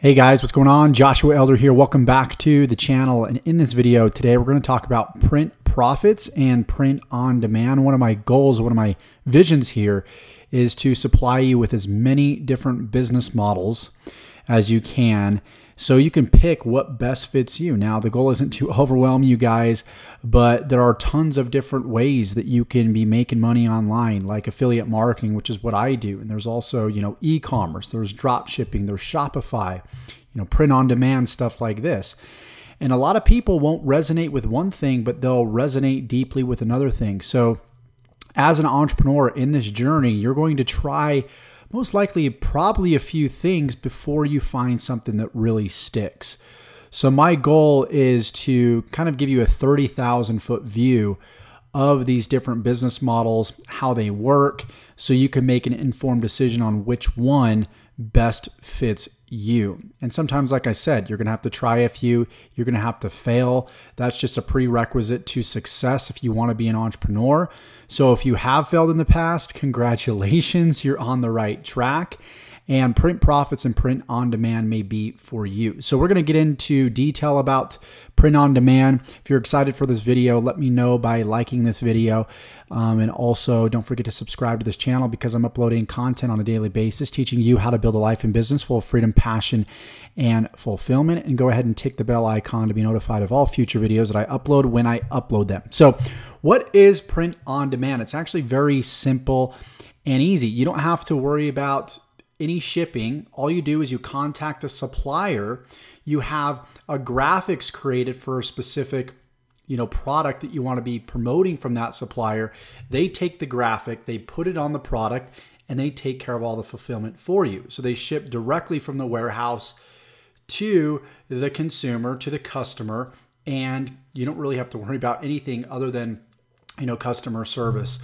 Hey guys, what's going on? Joshua Elder here. Welcome back to the channel. And in this video today, we're going to talk about print profits and print on demand. One of my goals, one of my visions here is to supply you with as many different business models as you can so you can pick what best fits you. Now, the goal isn't to overwhelm you guys, but there are tons of different ways that you can be making money online, like affiliate marketing, which is what I do. And there's also, e-commerce, there's drop shipping, there's Shopify, print on demand, stuff like this. And a lot of people won't resonate with one thing, but they'll resonate deeply with another thing. So as an entrepreneur in this journey, you're going to try most likely probably a few things before you find something that really sticks. So my goal is to kind of give you a 30,000 foot view of these different business models, how they work, so you can make an informed decision on which one best fits you. And sometimes, like I said, you're going to have to try a few, you're going to have to fail. That's just a prerequisite to success if you want to be an entrepreneur. So if you have failed in the past, congratulations, you're on the right track. And print profits and print on demand may be for you. So we're going to get into detail about print on demand. If you're excited for this video, let me know by liking this video. And also don't forget to subscribe to this channel because I'm uploading content on a daily basis, teaching you how to build a life and business full of freedom, passion, and fulfillment. And go ahead and tick the bell icon to be notified of all future videos that I upload when I upload them. So what is print on demand? It's actually very simple and easy. You don't have to worry about any shipping. All you do is you contact a supplier. You have a graphics created for a specific, product that you want to be promoting from that supplier. They take the graphic, they put it on the product, and they take care of all the fulfillment for you. So they ship directly from the warehouse to the consumer, to the customer, and you don't really have to worry about anything other than, customer service.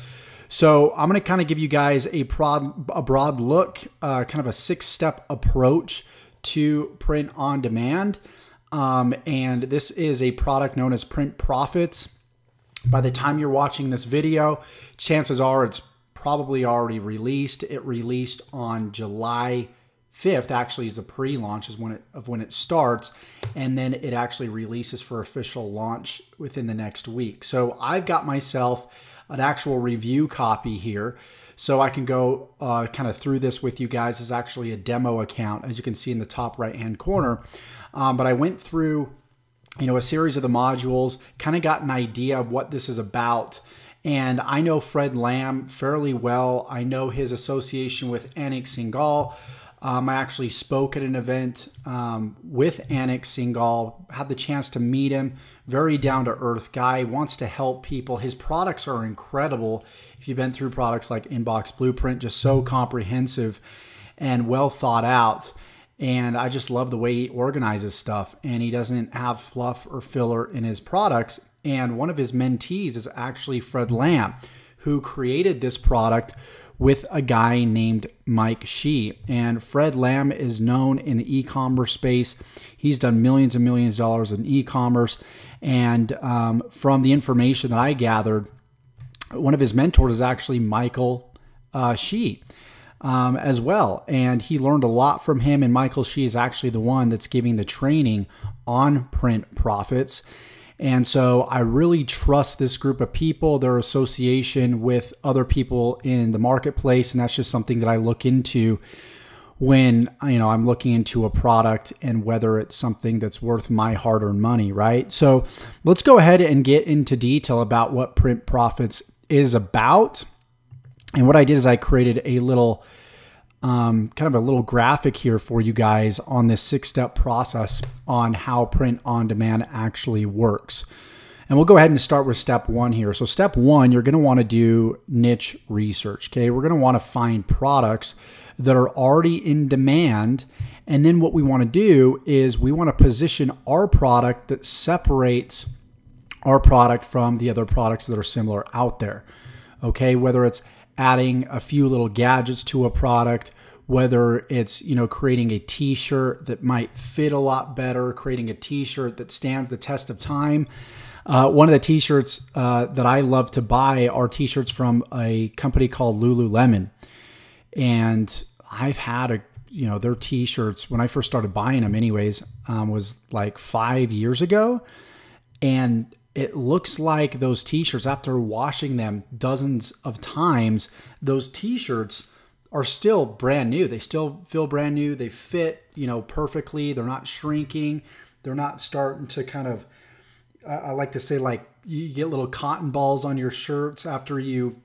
So I'm going to kind of give you guys a broad look, kind of a 6-step approach to print on demand. And this is a product known as Print Profits. By the time you're watching this video, chances are it's probably already released. It released on July 5th, actually is the pre-launch is when it starts. And then it actually releases for official launch within the next week. So I've got myself an actual review copy here. So I can go kind of through this with you guys. It's actually a demo account, as you can see in the top right-hand corner. But I went through, a series of the modules, kind of got an idea of what this is about. And I know Fred Lamb fairly well. I know his association with Anik Singal. I actually spoke at an event with Anik Singal, had the chance to meet him. Very down-to-earth guy, wants to help people. His products are incredible. If you've been through products like Inbox Blueprint, just so comprehensive and well thought out. And I just love the way he organizes stuff. And he doesn't have fluff or filler in his products. And one of his mentees is actually Fred Lamb, who created this product with a guy named Michael Shih. And Fred Lamb is known in the e-commerce space. He's done millions and millions of dollars in e-commerce. And from the information that I gathered, one of his mentors is actually Michael Shih as well. And he learned a lot from him. And Michael Shih is actually the one that's giving the training on print profits. And so I really trust this group of people, their association with other people in the marketplace. And that's just something that I look into when, I'm looking into a product and whether it's something that's worth my hard-earned money, right? So let's go ahead and get into detail about what Print Profits is about. And what I did is I created a little, kind of a little graphic here for you guys on this 6-step process on how print on demand actually works. And we'll go ahead and start with step 1 here. So step 1, you're going to want to do niche research. Okay, we're going to want to find products that are already in demand. And then what we want to do is we want to position our product that separates our product from the other products that are similar out there. Okay, whether it's adding a few little gadgets to a product, whether it's, creating a t-shirt that might fit a lot better, creating a t-shirt that stands the test of time. One of the t-shirts that I love to buy are t-shirts from a company called Lululemon. And I've had a their t-shirts, when I first started buying them anyways, was like 5 years ago. And it looks like those t-shirts, after washing them dozens of times, those t-shirts are still brand new. They still feel brand new. They fit, perfectly. They're not shrinking. They're not starting to kind of, I like to say, like, you get little cotton balls on your shirts after you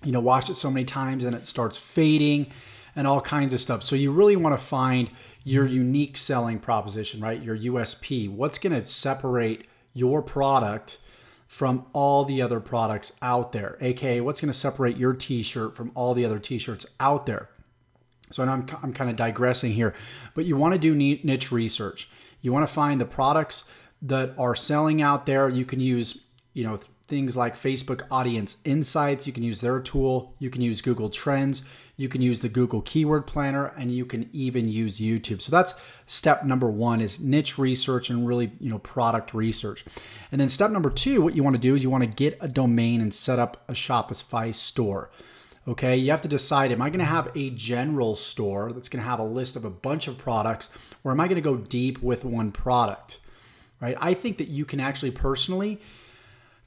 wash it so many times and it starts fading and all kinds of stuff. So you really want to find your unique selling proposition, right? Your USP. What's going to separate your product from all the other products out there? AKA, what's going to separate your t-shirt from all the other t-shirts out there? So I'm kind of digressing here, but you want to do niche research. You want to find the products that are selling out there. You can use, things like Facebook Audience Insights. You can use their tool. You can use Google Trends. You can use the Google Keyword Planner, and you can even use YouTube. So that's step number one, is niche research and really, product research. And then step number two, what you want to do is you want to get a domain and set up a Shopify store. Okay, you have to decide, am I going to have a general store that's going to have a list of a bunch of products, or am I going to go deep with one product, right? I think that you can actually personally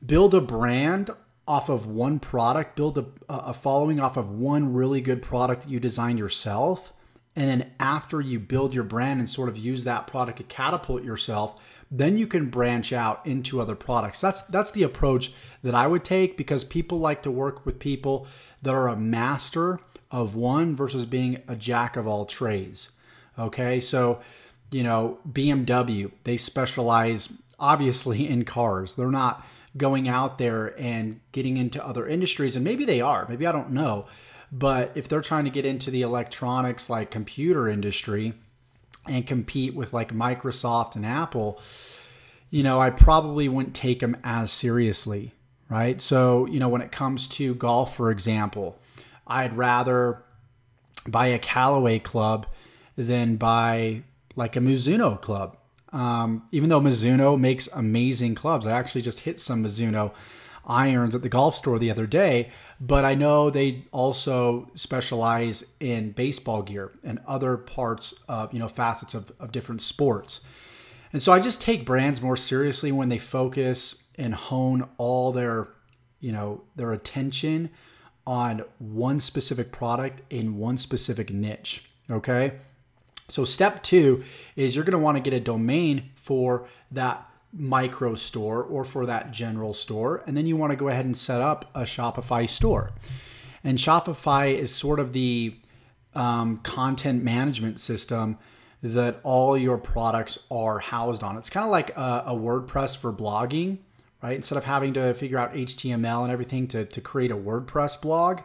build a brand off of one product, build a following off of one really good product that you designed yourself. And then after you build your brand and sort of use that product to catapult yourself, then you can branch out into other products. That's the approach that I would take, because people like to work with people that are a master of one versus being a jack of all trades. Okay, so, BMW, they specialize obviously in cars. They're not going out there and getting into other industries, and maybe they are, maybe I don't know. But if they're trying to get into the electronics, like computer industry, and compete with like Microsoft and Apple, I probably wouldn't take them as seriously, right? So, when it comes to golf, for example, I'd rather buy a Callaway club than buy like a Mizuno club. Even though Mizuno makes amazing clubs. I actually just hit some Mizuno irons at the golf store the other day, but I know they also specialize in baseball gear and other parts of, facets of different sports. And so I just take brands more seriously when they focus and hone all their attention on one specific product in one specific niche. Okay. So step two is you're going to want to get a domain for that micro store or for that general store. And then you want to go ahead and set up a Shopify store. And Shopify is sort of the content management system that all your products are housed on. It's kind of like a WordPress for blogging, right? Instead of having to figure out HTML and everything to create a WordPress blog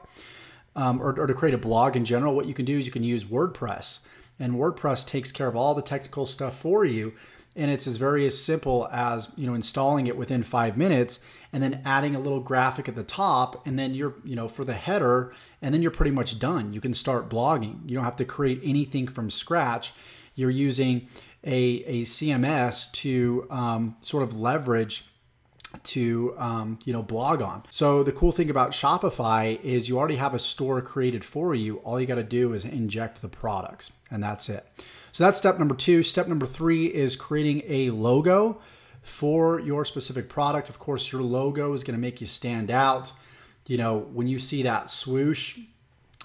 or to create a blog in general, what you can do is you can use WordPress. And WordPress takes care of all the technical stuff for you. And it's very simple as, installing it within 5 minutes and then adding a little graphic at the top. And then you're, for the header, and then you're pretty much done. You can start blogging. You don't have to create anything from scratch. You're using a CMS to sort of leverage to blog on. So the cool thing about Shopify is you already have a store created for you. All you got to do is inject the products, and that's it. So that's step number two. Step number three is creating a logo for your specific product. Of course, your logo is going to make you stand out. When you see that swoosh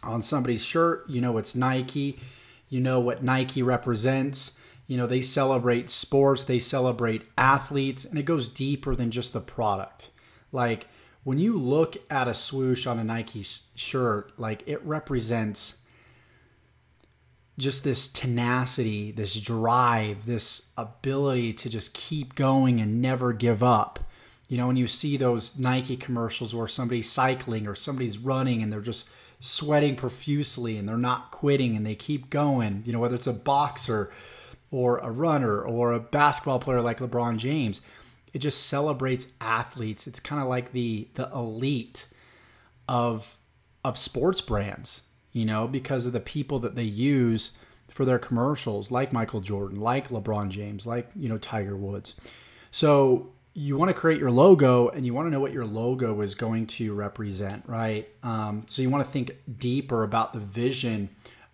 on somebody's shirt, it's Nike. You know what Nike represents. They celebrate sports, they celebrate athletes, and it goes deeper than just the product. Like when you look at a swoosh on a Nike shirt, like it represents just this tenacity, this drive, this ability to just keep going and never give up. When you see those Nike commercials where somebody's cycling or somebody's running and they're just sweating profusely and they're not quitting and they keep going, whether it's a boxer or a runner or a basketball player like LeBron James, it just celebrates athletes. It's kind of like the elite of sports brands, because of the people that they use for their commercials, like Michael Jordan, like LeBron James, like, Tiger Woods. So you want to create your logo and you want to know what your logo is going to represent, right? So you want to think deeper about the vision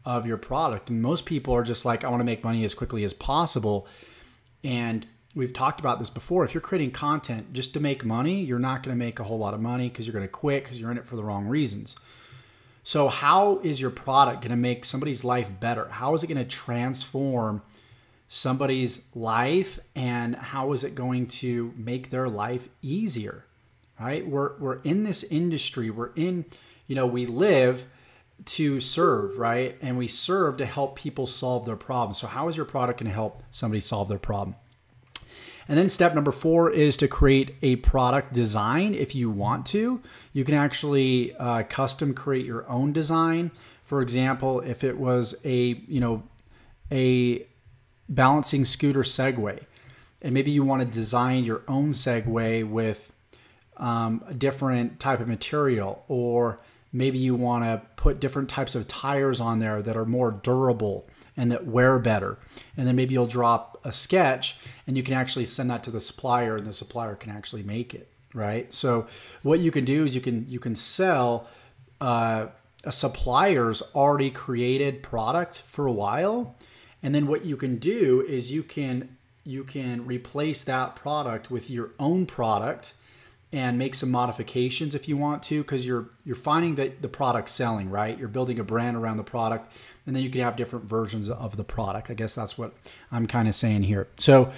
of your product. And most people are just like, I want to make money as quickly as possible. And we've talked about this before. If you're creating content just to make money, you're not going to make a whole lot of money because you're going to quit because you're in it for the wrong reasons. So how is your product going to make somebody's life better? How is it going to transform somebody's life, and how is it going to make their life easier? Right? We're in this industry. We're in, we live to serve, right? And we serve to help people solve their problems. So how is your product going to help somebody solve their problem? And then step number 4 is to create a product design. If you want to, you can actually custom create your own design. For example, if it was a balancing scooter Segway, and maybe you want to design your own Segway with a different type of material, or maybe you want to put different types of tires on there that are more durable and that wear better. And then maybe you'll drop a sketch and you can actually send that to the supplier, and the supplier can actually make it, right? So what you can do is you can sell a supplier's already created product for a while. And then what you can do is you can replace that product with your own product and make some modifications if you want to, because you're finding that the product's selling, right? You're building a brand around the product, and then you can have different versions of the product. I guess that's what I'm kind of saying here. So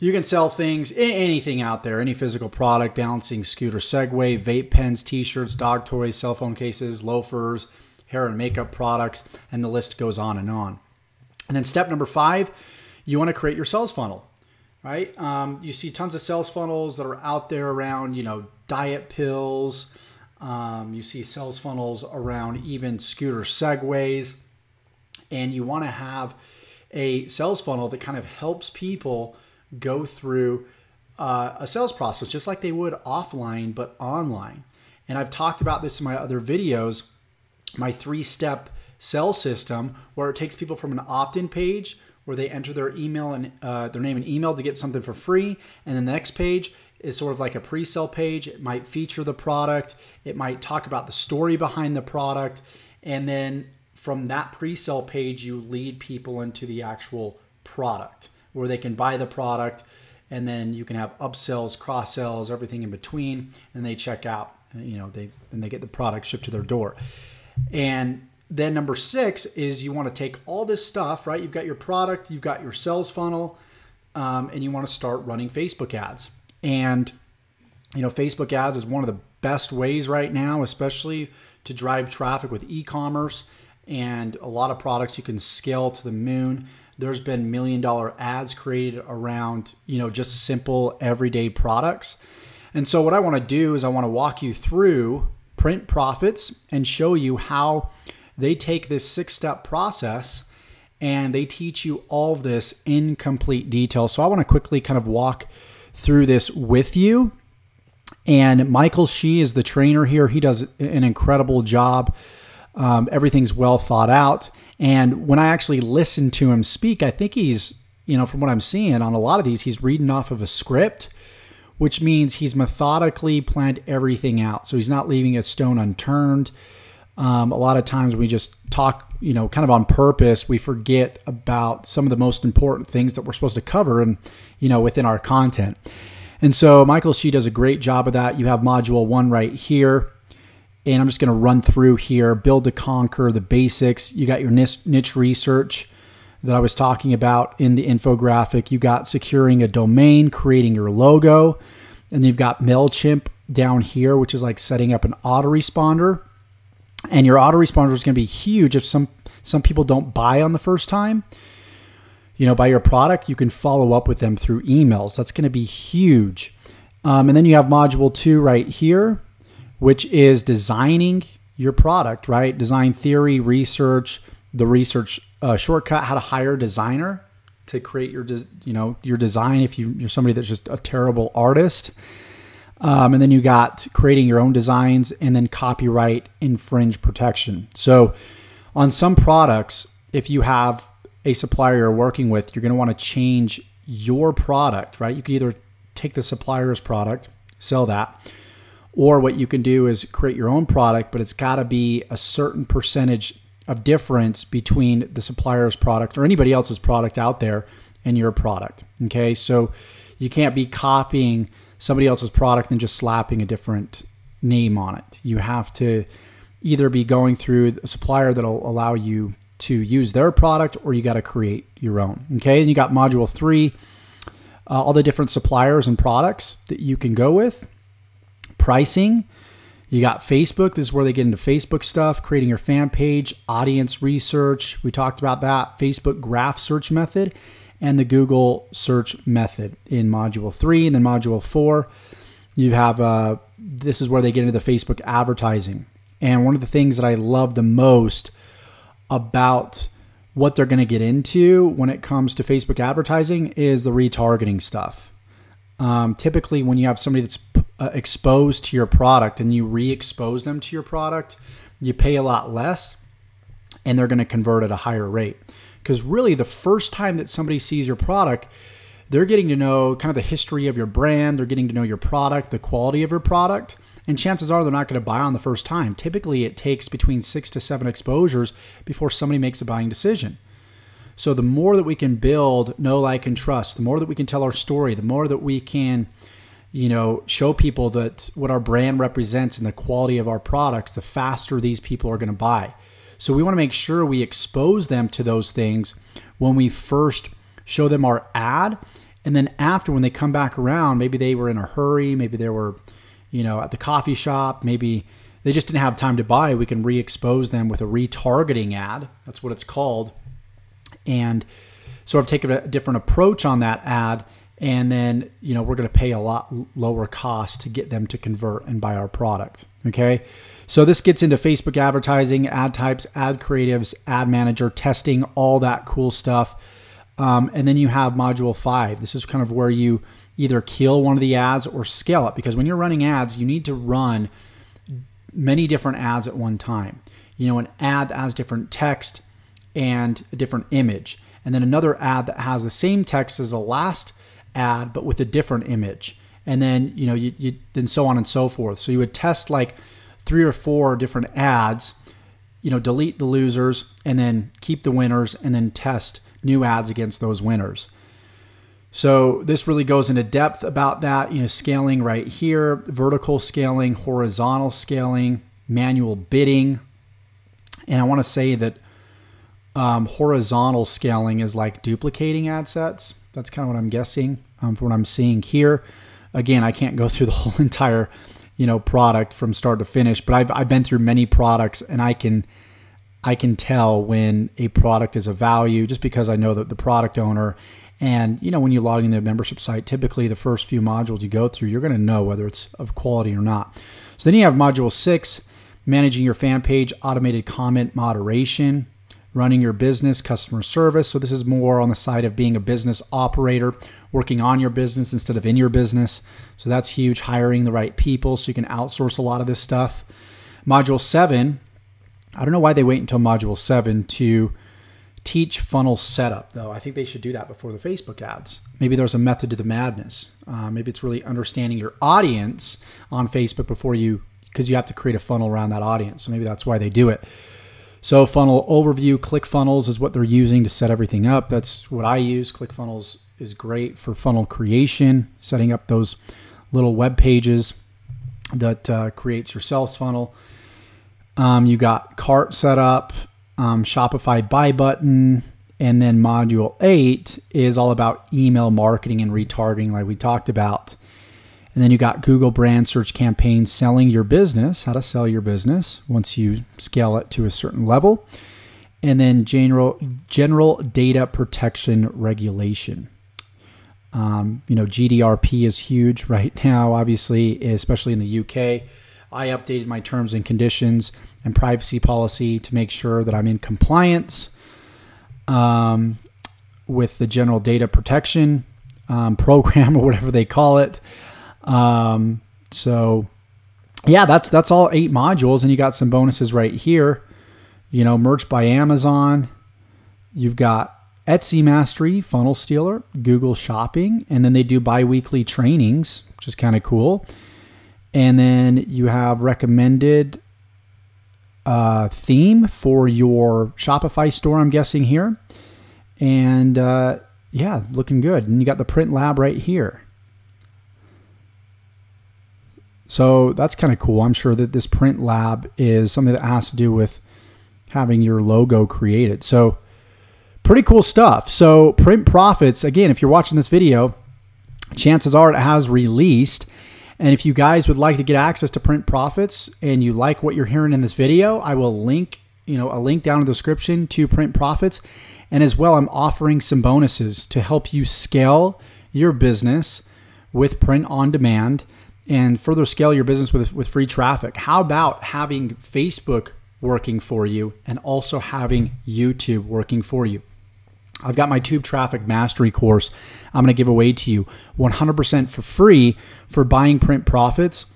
you can sell things, anything out there, any physical product, balancing scooter Segway, vape pens, t-shirts, dog toys, cell phone cases, loafers, hair and makeup products, and the list goes on and on. And then step number 5, you want to create your sales funnel. Right? You see tons of sales funnels that are out there around, diet pills. You see sales funnels around even scooter Segways. And you want to have a sales funnel that kind of helps people go through a sales process, just like they would offline, but online. And I've talked about this in my other videos, my 3-step sales system, where it takes people from an opt-in page where they enter their email and their name and email to get something for free. And then the next page is sort of like a pre-sale page. It might feature the product. It might talk about the story behind the product. And then from that pre-sale page, you lead people into the actual product where they can buy the product. And then you can have upsells, cross-sells, everything in between. And they check out, then they get the product shipped to their door. And then number 6 is you want to take all this stuff, right? You've got your product, you've got your sales funnel, and you want to start running Facebook ads. And, Facebook ads is one of the best ways right now, especially to drive traffic with e-commerce, and a lot of products you can scale to the moon. There's been $1 million ads created around, just simple everyday products. And so what I want to do is I want to walk you through Print Profits and show you how they take this 6-step process and they teach you all of this in complete detail. So I want to quickly kind of walk through this with you. And Michael Shih is the trainer here. He does an incredible job. Everything's well thought out. And when I actually listen to him speak, I think he's, from what I'm seeing on a lot of these, he's reading off of a script, which means he's methodically planned everything out. So he's not leaving a stone unturned. A lot of times we just talk, kind of on purpose. We forget about some of the most important things that we're supposed to cover and, within our content. And so Michael Shih does a great job of that. You have module 1 right here. And I'm just going to run through here, build to conquer, the basics. You got your niche research that I was talking about in the infographic. You got securing a domain, creating your logo. And you've got MailChimp down here, which is like setting up an autoresponder. And your autoresponder is going to be huge if some people don't buy on the first time. Buy your product, you can follow up with them through emails. That's going to be huge. And then you have module 2 right here, which is designing your product, right? Design theory, research, the research shortcut, how to hire a designer to create your design if you're somebody that's just a terrible artist. And then you got creating your own designs, and then copyright infringe protection. So on some products, if you have a supplier you're working with, you're going to want to change your product, right? You can either take the supplier's product, sell that, or what you can do is create your own product, but it's got to be a certain percentage of difference between the supplier's product or anybody else's product out there and your product. Okay, so you can't be copying somebody else's product and just slapping a different name on it. You have to either be going through a supplier that'll allow you to use their product, or you got to create your own. Okay, and you got module 3, all the different suppliers and products that you can go with. Pricing. You got Facebook. This is where they get into Facebook stuff, creating your fan page, audience research. We talked about that. Facebook graph search method and the Google search method in module 3. And then module 4, you have, this is where they get into the Facebook advertising. And one of the things that I love the most about what they're going to get into when it comes to Facebook advertising is the retargeting stuff. Typically, when you have somebody that's exposed to your product and you re-expose them to your product, you pay a lot less and they're going to convert at a higher rate. Because really, the first time that somebody sees your product, they're getting to know kind of the history of your brand. They're getting to know your product, the quality of your product. And chances are they're not going to buy on the first time. Typically, it takes between 6 to 7 exposures before somebody makes a buying decision. So the more that we can build know, like, and trust, the more that we can tell our story, the more that we can, show people that what our brand represents and the quality of our products, the faster these people are going to buy. So we want to make sure we expose them to those things when we first show them our ad. And then after, when they come back around, maybe they were in a hurry, maybe they were at the coffee shop, maybe they just didn't have time to buy, we can re-expose them with a retargeting ad. That's what it's called. And so I've taken a different approach on that ad, and then, we're going to pay a lot lower cost to get them to convert and buy our product. Okay. So this gets into Facebook advertising, ad types, ad creatives, ad manager, testing, all that cool stuff. And then you have module 5. This is kind of where you either kill one of the ads or scale it, because when you're running ads, you need to run many different ads at one time. An ad that has different text and a different image, and then another ad that has the same text as the last ad but with a different image, and then then so on and so forth. So you would test like 3 or 4 different ads, delete the losers and then keep the winners, and then test new ads against those winners. So this really goes into depth about that, scaling right here, vertical scaling, horizontal scaling, manual bidding. And I want to say that horizontal scaling is like duplicating ad sets. That's kind of what I'm guessing from what I'm seeing here. Again, I can't go through the whole entire, product from start to finish, but I've been through many products, and I can tell when a product is a value just because I know that the product owner. And, when you log in the membership site, typically the first few modules you go through, you're going to know whether it's of quality or not. So then you have module 6, managing your fan page, automated comment moderation, running your business, customer service. So this is more on the side of being a business operator, working on your business instead of in your business. So that's huge, hiring the right people so you can outsource a lot of this stuff. Module 7, I don't know why they wait until module 7 to teach funnel setup, though. I think they should do that before the Facebook ads. Maybe there's a method to the madness. Maybe it's really understanding your audience on Facebook because you have to create a funnel around that audience. So maybe that's why they do it. So funnel overview, ClickFunnels is what they're using to set everything up. That's what I use. ClickFunnels is great for funnel creation, setting up those little web pages that creates your sales funnel. You got cart setup, Shopify buy button, and then module 8 is all about email marketing and retargeting, like we talked about. And then you got Google brand search campaigns, selling your business, how to sell your business once you scale it to a certain level. And then general data protection regulation. GDPR is huge right now, obviously, especially in the UK. I updated my terms and conditions and privacy policy to make sure that I'm in compliance with the general data protection program, or whatever they call it. So yeah, that's all 8 modules, and you got some bonuses right here. Merch by Amazon. You've got Etsy Mastery, Funnel Stealer, Google Shopping, and then they do bi-weekly trainings, which is kind of cool. And then you have recommended theme for your Shopify store, I'm guessing here. And yeah, looking good. And you got the print lab right here. So that's kind of cool. I'm sure that this print lab is something that has to do with having your logo created. So pretty cool stuff. So Print Profits, again, if you're watching this video, chances are it has released. And if you guys would like to get access to Print Profits and you like what you're hearing in this video, I will link, a link down in the description to Print Profits. And as well, I'm offering some bonuses to help you scale your business with print on demand and further scale your business with free traffic. How about having Facebook working for you and also having YouTube working for you? I've got my Tube Traffic Mastery course I'm going to give away to you 100% for free for buying Print Profits.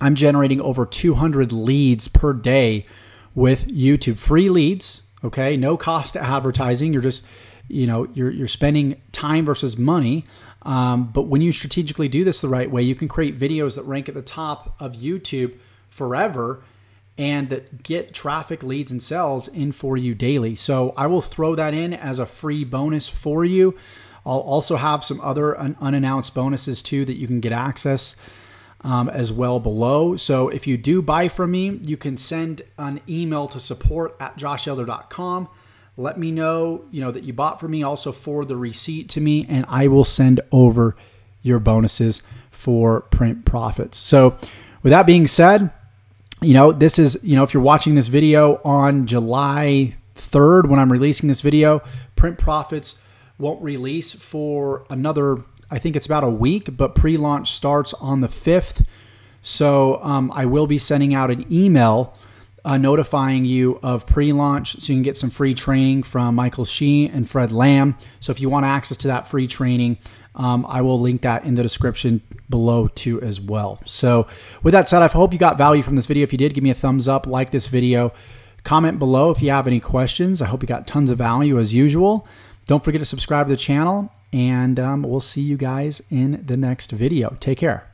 I'm generating over 200 leads per day with YouTube. Free leads, okay? No cost to advertising. You're just, you're spending time versus money. But when you strategically do this the right way, you can create videos that rank at the top of YouTube forever and that get traffic, leads, and sales in for you daily. So I will throw that in as a free bonus for you. I'll also have some other unannounced bonuses too that you can get access as well below. So if you do buy from me, you can send an email to support@joshelder.com. Let me know, that you bought from me. Also forward the receipt to me, and I will send over your bonuses for Print Profits. So with that being said, this is, if you're watching this video on July 3rd, when I'm releasing this video, Print Profits won't release for another, I think it's about a week, but pre-launch starts on the 5th. So I will be sending out an email notifying you of pre-launch so you can get some free training from Michael Shih and Fred Lamb. So if you want access to that free training, I will link that in the description below too as well. So with that said, I hope you got value from this video. If you did, give me a thumbs up, like this video, comment below if you have any questions. I hope you got tons of value as usual. Don't forget to subscribe to the channel, and we'll see you guys in the next video. Take care.